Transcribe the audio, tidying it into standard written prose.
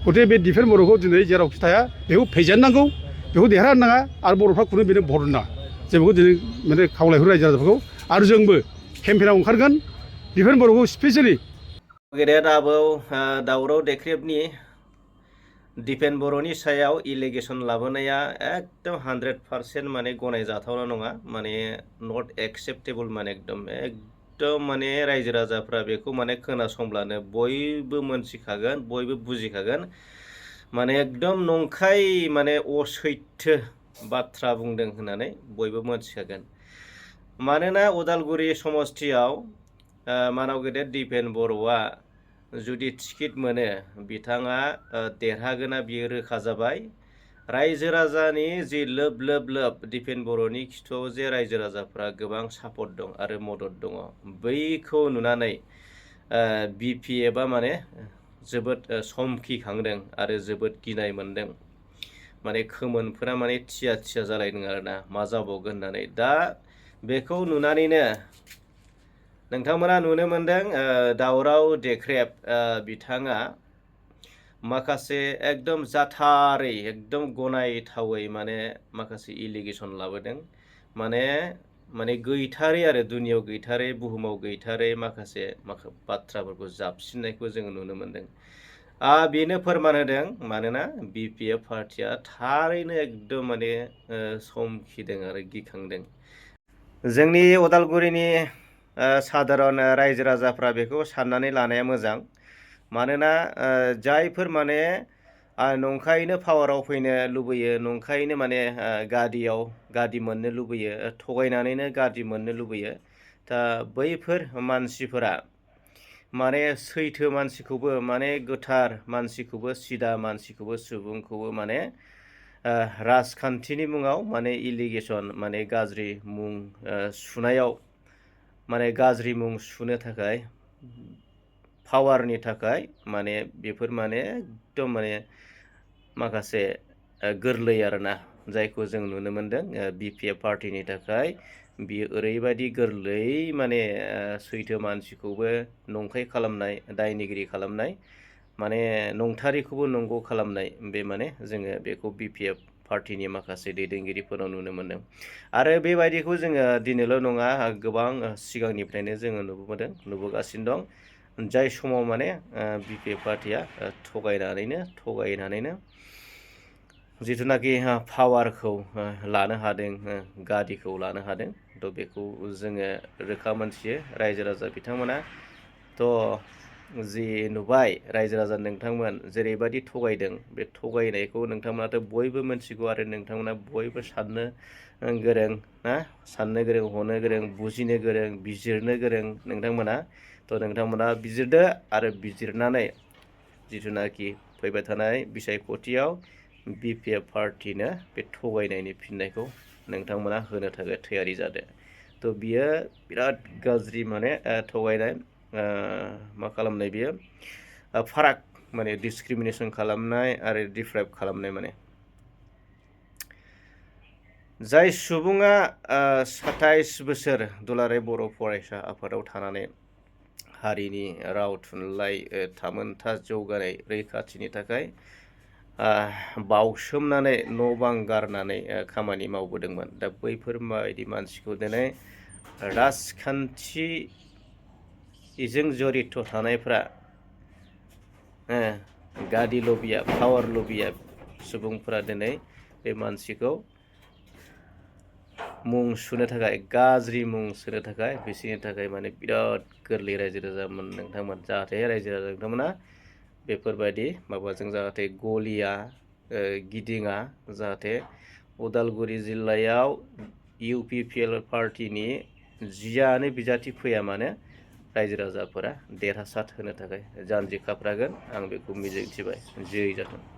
गथे बे डिफेन्स बर'खौ दिनै जेरावखि थाया बेखौ फेजेननांगौ बेखौ देरहानो नाङा आरो बर'फ्रा खुनु बेनो भट होनो नाङा जों बेखौ दिनै माने खावलायहरो रायजो राजाफोरखौ आरो जोंबो केम्पेइनाव ओंखारगोन डिफेन्स बर'खौ स्पेसियेलि गेदेर आबौ दावराव देख्रेबनि दिपेन बर'नि सायाव इलिगेसन लाबोनाया एकदम 100% माने गनायजाथावना नङा माने नट एक्सेप्टेबल माने एकदम माने रायजो राजाफ्रा बेखौ माने खोनासंब्लानो बयबो मोनथिखागोन बयबो बुजिखागोन माने एकदम नंखाय माने असैथो बाथ्रा बुंदों होननानै बयबो मोनथिखागोन मानोना उदालगुरि समस्थियाव मानाव गेदेर दिपेन बर'आ जुदि टिकेट मोनो बिथाङा देरहागोना बियो रोखा जाबाय रायजो राजानि जि लोब लोब लोब दिपेन बर'नि खिथुआव जे रायजो राजाफ्रा गोबां सापर्ट दं आरो मदद दङ बैखौ नुनानै बिपिएफआ माने जोबोद समखिखांदों आरो जोबोद गिनाय मोनदों माने खोमोनफोरा माने थिया थिया जालायदों आरोना मा जाबावगोन होननानै दा बेखौ नुनानैनो नोंथांमोना नुनो मोनदों दावराव देख्रेब बिथाङा माखासे एकदम जाथारै एकदम गनायथावै माने माखासे इलिगेसन लाबोदों माने गैथारै आरो दुनियाव गैथारै बुहुमाव गैथारै माखासे बाथ्राफोरखौ जाबसिननायखौ जोङो नुनो मोनदों बेनो फोरमान होदों मानोना बिपिएफ पार्टिया थारैनो एकदम माने समखिदों आरो गिखांदों जोंनि उदालगुरिनि साधारन रायजो राजाफ्रा बेखौ साननानै लानाया मोजां मानोना जायफोर माने नंखायैनो पावाराव फैनो लुबैयो नंखायैनो माने गादि मोननो लुबैयो थगायनानैनो गादि मोननो लुबैयो दा बैफोर मानसिफोरा माने सैथो मानसिखौबो माने गोथार मानसिखौबो सिदा मानसिखौबो सुबुंखौबो माने राजखान्थिनि मुङाव माने इलिगेसन माने गाज्रि मुं सुनायाव माने गाज्रि मुं सुनो थाखाय पावारनि थाखाय माने बेफोर माने एकदम माने माखासे गोरलै आरोना जायखौ जों नुनो मोनदों बिपिएफ पार्टिनि थाखाय बियो ओरैबायदि गोरलै माने सैथो मानसिखौबो नंखाय खालामनाय दायनिगिरि खालामनाय माने नंथारिखौबो नंगौ खालामनाय बे माने जोङो बेखौ बिपिएफ पार्टिनि माखासे दैदेनगिरिफोराव नुनो मोनदों आरो बेबायदिखौ जोङो दिनैल' नङा गोबां सिगांनिफ्रायनो जोङो नुबोगासिनो दं जाय समाव माने बिपिएफ पार्टिया थगायनानैनो जिथुनाखि पावारखौ लानो हादों गादिखौ लानो हादों थ' बेखौ जोङो रोखा मोनथियो रायजो राजा बिथांमोना थ' जि नुबाय रायजो राजा नोंथांमोन जेरैबायदि थगायदों बे थगायनायखौ नोंथांमोनाथ' बयबो मोनथिगौ आरो नोंथांमोना बयबो साननो गोरों ना साननो गोरों हनो गोरों बुजिनो गोरों बिजिरनो गोरों नोंथांमोना थ' नोंथांमोना बिजिरदो आरो बिजिरनानै जिथुनाखि फैबाय थानाय बिसायख'थियाव बिपिएफ पार्टिनो बे थगायनायनि फिननायखौ नोंथांमोना होनो थाखाय थियारि जादो थ' बियो बिराद गाज्रि माने थगायनाय मा खालामनाय बियो फाराग माने डिसक्रिमिनेसन खालामनाय आरो डिफ्राइब खालामनाय माने जाय सुबुङा 27 बोसोर दुलाराय बर' फरायसा आफादाव थानानै हारिनि राव थुनलाइ थामोनथा जौगानाय रैखाथिनि थाखाय बावसोमनानै न' बां गारनानै खामानि मावबोदोंमोन दा बैफोरबायदि मानसिखौ दिनै राजखान्थिजों जरित थानायफ्रा गादि लबिया पावार लबिया सुबुंफोरा दिनै बे मानसिखौ मुं सुनो थाखाय गाज्रि मुं सुनो थाखाय बिसोरनि थाखाय माने बिराद गोरलै रायजो राजामोन नोंथांमोन जाहाथे रायजो राजा नोंथांमोना बेफोरबायदि माबाजों जाहाथे गलिया गिदिङा जाहाथे उदालगुरि जिल्लायाव इउपिपिएल पार्टिनि जियानो बिजाथि फैया मानो रायजो राजाफोरा देरहासार होनो थाखाय जानजि खाफ्रागोन आं बेखौ मिजिंथिबाय जै जाथों।